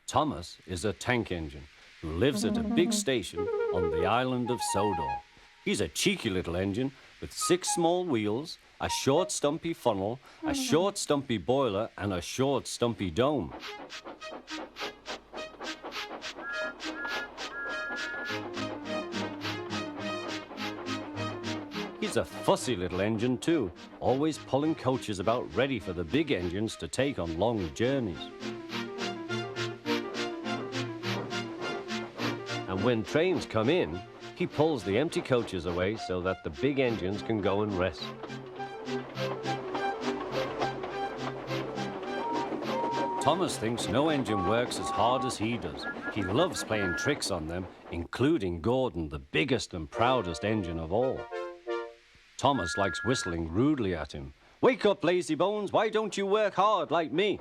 Thomas is a tank engine who lives at a big station on the island of Sodor. He's a cheeky little engine with 6 small wheels, a short stumpy funnel, a short stumpy boiler and a short stumpy dome. He's a fussy little engine too, always pulling coaches about ready for the big engines to take on long journeys. And when trains come in, he pulls the empty coaches away so that the big engines can go and rest. Thomas thinks no engine works as hard as he does. He loves playing tricks on them, including Gordon, the biggest and proudest engine of all. Thomas likes whistling rudely at him. "Wake up, lazy bones, why don't you work hard like me?"